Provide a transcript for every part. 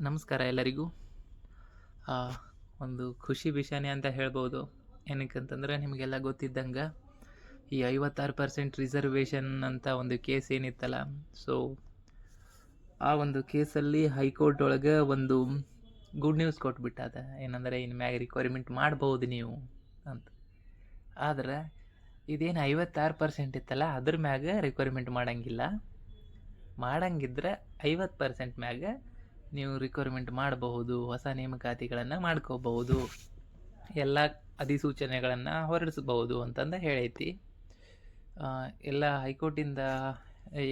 ನಮಸ್ಕಾರ ಎಲ್ಲರಿಗೂ. ಆ, ಒಂದು ಖುಷಿ ವಿಷಯನೇ ಅಂತ ಹೇಳ್ಬೋದು. ಏನಕ್ಕಂತಂದ್ರೆ ನಿಮಗೆಲ್ಲ ಗೊತ್ತಿದ್ದಂಗೆ ಈ 56% ರಿಸರ್ವೇಷನ್ ಅಂತ ಒಂದು ಕೇಸ್ ಏನಿತ್ತಲ್ಲ, ಸೊ ಆ ಒಂದು ಕೇಸಲ್ಲಿ ಹೈಕೋರ್ಟ್ ಒಳಗೆ ಒಂದು ಗುಡ್ ನ್ಯೂಸ್ ಕೊಟ್ಬಿಟ್ಟದ. ಏನಂದರೆ ಇನ್ನು ಮ್ಯಾಗ ರಿಕ್ವೈರ್ಮೆಂಟ್ ಮಾಡ್ಬೋದು ನೀವು ಅಂತ. ಆದ್ರೆ ಇದೇನು 56% ಇತ್ತಲ್ಲ, ಅದ್ರ ಮ್ಯಾಗ ರಿಕ್ವೈರ್ಮೆಂಟ್ ಮಾಡಂಗಿದ್ರೆ 50% ಮ್ಯಾಗ ನೀವು ರಿಕ್ವೈರ್ಮೆಂಟ್ ಮಾಡಬಹುದು, ಹೊಸ ನೇಮಕಾತಿಗಳನ್ನು ಮಾಡ್ಕೋಬಹುದು, ಎಲ್ಲ ಅಧಿಸೂಚನೆಗಳನ್ನು ಹೊರಡಿಸಬಹುದು ಅಂತಂದು ಹೇಳೈತಿ. ಎಲ್ಲ ಹೈಕೋರ್ಟಿಂದ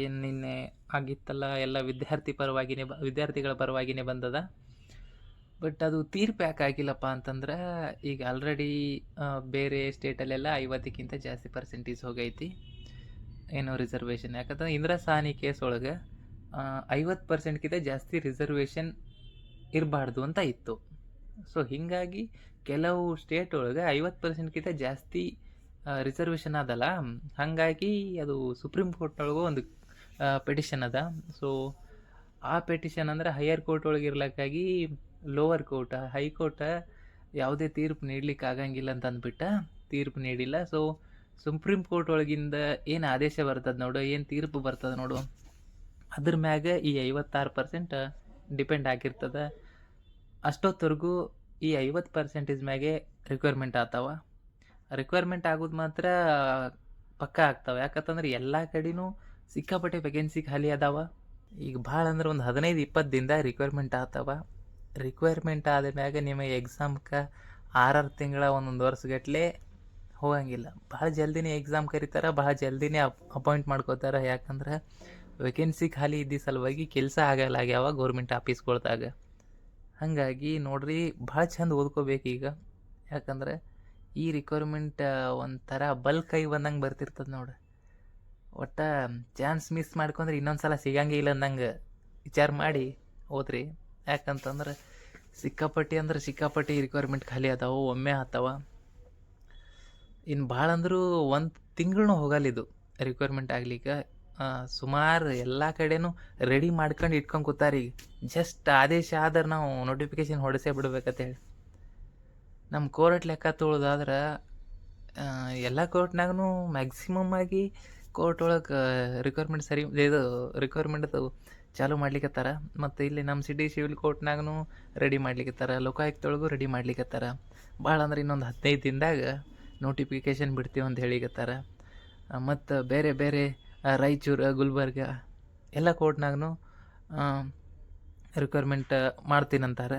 ಏನು ನಿನ್ನೆ ಆಗಿತ್ತಲ್ಲ, ಎಲ್ಲ ವಿದ್ಯಾರ್ಥಿಗಳ ಪರವಾಗಿನೇ ಬಂದದ. ಬಟ್ ಅದು ತೀರ್ಪು ಯಾಕೆ ಆಗಿಲ್ಲಪ್ಪ ಅಂತಂದ್ರೆ, ಈಗ ಆಲ್ರೆಡಿ ಬೇರೆ ಸ್ಟೇಟಲ್ಲೆಲ್ಲ 50ಕ್ಕಿಂತ ಜಾಸ್ತಿ ಪರ್ಸೆಂಟೇಜ್ ಹೋಗೈತಿ ಏನೋ ರಿಸರ್ವೇಷನ್. ಯಾಕಂದ್ರೆ ಇಂದಿರಾ ಸಾಹ್ನಿ ಕೇಸ್ ಒಳಗೆ 50%ಕ್ಕಿಂತ ಜಾಸ್ತಿ ರಿಸರ್ವೇಷನ್ ಇರಬಾರ್ದು ಅಂತ ಇತ್ತು. ಸೊ ಹೀಗಾಗಿ ಕೆಲವು ಸ್ಟೇಟ್ ಒಳಗೆ 50%ಕ್ಕಿಂತ ಜಾಸ್ತಿ ರಿಸರ್ವೇಷನ್ ಅದಲ್ಲ, ಹಾಗಾಗಿ ಅದು ಸುಪ್ರೀಂ ಕೋರ್ಟ್ನೊಳಗೂ ಒಂದು ಪೆಟಿಷನ್ ಅದ. ಸೊ ಆ ಪೆಟಿಷನ್ ಅಂದರೆ ಹೈಯರ್ ಕೋರ್ಟ್ ಒಳಗೆ ಇರ್ಲಿಕ್ಕಾಗಿ ಲೋವರ್ ಕೋರ್ಟ್, ಹೈಕೋರ್ಟ್ ಯಾವುದೇ ತೀರ್ಪು ನೀಡ್ಲಿಕ್ಕೆ ಆಗಂಗಿಲ್ಲ ಅಂತ ಅಂದ್ಬಿಟ್ಟು ತೀರ್ಪು ನೀಡಿಲ್ಲ. ಸೊ ಸುಪ್ರೀಂ ಕೋರ್ಟ್ ಒಳಗಿಂದ ಏನು ಆದೇಶ ಬರ್ತದೆ ನೋಡು, ಏನು ತೀರ್ಪು ಬರ್ತದೆ ನೋಡು, ಅದ್ರ ಮ್ಯಾಗ ಈ 56% ಡಿಪೆಂಡ್ ಆಗಿರ್ತದೆ. ಅಷ್ಟೊತ್ತವರೆಗೂ ಈ 50% ಮ್ಯಾಗೆ ರಿಕ್ವೈರ್ಮೆಂಟ್ ಆಗ್ತಾವ. ರಿಕ್ವೈರ್ಮೆಂಟ್ ಆಗೋದು ಮಾತ್ರ ಪಕ್ಕ ಆಗ್ತಾವೆ. ಯಾಕಂತಂದ್ರೆ ಎಲ್ಲ ಕಡೆನೂ ಸಿಕ್ಕಾಪಟ್ಟೆ ವೇಕೆನ್ಸಿ ಖಾಲಿ ಅದಾವ. ಈಗ ಭಾಳ ಅಂದ್ರೆ ಒಂದು 15-20 ದಿನದ ರಿಕ್ವೈರ್ಮೆಂಟ್ ಆಗ್ತಾವ. ರಿಕ್ವೈರ್ಮೆಂಟ್ ಆದ ಮ್ಯಾಗ ನಿಮಗೆ ಎಕ್ಸಾಮ್ಗೆ 6 ತಿಂಗಳ ಒಂದೊಂದು ವರ್ಷಗಟ್ಟಲೆ ಹೋಗಂಗಿಲ್ಲ. ಭಾಳ ಜಲ್ದಿನೇ ಎಕ್ಸಾಮ್ ಕರೀತಾರೆ, ಭಾಳ ಜಲ್ದಿನೇ ಅಪಾಯಿಂಟ್ ಮಾಡ್ಕೋತಾರೆ. ಯಾಕಂದ್ರೆ ವೇಕೆನ್ಸಿ ಖಾಲಿ ಇದ್ದ ಸಲುವಾಗಿ ಕೆಲಸ ಆಗಲ್ಲಾಗ್ಯಾವ ಗೌರ್ಮೆಂಟ್ ಆಫೀಸ್ಗಳ್ದಾಗ. ಹಾಗಾಗಿ ನೋಡ್ರಿ, ಭಾಳ ಚಂದ ಓದ್ಕೋಬೇಕೀಗ. ಯಾಕಂದ್ರೆ ಈ ರಿಕ್ವೈರ್ಮೆಂಟ್ ಒಂಥರ ಬಲ್ಕ್ ಕೈ ಬಂದಂಗೆ ಬರ್ತಿರ್ತದೆ ನೋಡ್ರಿ. ಒಟ್ಟು ಚಾನ್ಸ್ ಮಿಸ್ ಮಾಡ್ಕೊಂಡ್ರೆ ಇನ್ನೊಂದು ಸಲ ಸಿಗಂಗೆ ಇಲ್ಲ ಅಂದಂಗೆ ವಿಚಾರ ಮಾಡಿ ಓದ್ರಿ. ಯಾಕಂತಂದ್ರೆ ಸಿಕ್ಕಾಪಟ್ಟಿ ರಿಕ್ವೈರ್ಮೆಂಟ್ ಖಾಲಿ ಅದಾವು, ಒಮ್ಮೆ ಆಗ್ತಾವ. ಇನ್ನು ಭಾಳ ಅಂದರೂ 1 ತಿಂಗಳು ಹೋಗಲ್ಲಿದು ರಿಕ್ವೈರ್ಮೆಂಟ್ ಆಗ್ಲಿಕ್ಕೆ. ಸುಮಾರು ಎಲ್ಲ ಕಡೆನೂ ರೆಡಿ ಮಾಡ್ಕೊಂಡು ಇಟ್ಕೊಂಡು ಕೂತಾರೆ. ಈಗ ಜಸ್ಟ್ ಆದೇಶ ಆದ್ರೆ ನಾವು ನೋಟಿಫಿಕೇಶನ್ ಹೊಡೆಸೇ ಬಿಡ್ಬೇಕಂತೇಳಿ. ನಮ್ಮ ಕೋರ್ಟ್ ಲೆಕ್ಕ ತೊಗೊಳೋದಾದ್ರೆ ಎಲ್ಲ ಕೋರ್ಟ್ನಾಗೂ ಮ್ಯಾಕ್ಸಿಮಮ್ ಆಗಿ ಕೋರ್ಟ್ ಒಳಗೆ ರಿಕ್ವೈರ್ಮೆಂಟ್ ಚಾಲೂ ಮಾಡ್ಲಿಕ್ಕತ್ತಾರ. ಮತ್ತು ಇಲ್ಲಿ ನಮ್ಮ ಸಿಟಿ ಸಿವಿಲ್ ಕೋರ್ಟ್ನಾಗೂ ರೆಡಿ ಮಾಡ್ಲಿಕ್ಕತ್ತಾರ, ಲೋಕಾಯುಕ್ತೊಳಗೂ ರೆಡಿ ಮಾಡ್ಲಿಕ್ಕತ್ತಾರ. ಭಾಳ ಅಂದ್ರೆ ಇನ್ನೊಂದು 15 ದಿನದಾಗ ನೋಟಿಫಿಕೇಶನ್ ಬಿಡ್ತೀವಿ ಅಂತ ಹೇಳಿಕತ್ತಾರ. ಮತ್ತು ಬೇರೆ ರಾಯಚೂರು, ಗುಲ್ಬರ್ಗ ಎಲ್ಲ ಕೋರ್ಟ್ನಾಗೂ ರಿಕ್ವೈರ್ಮೆಂಟ್ ಮಾಡ್ತೀನಂತಾರೆ.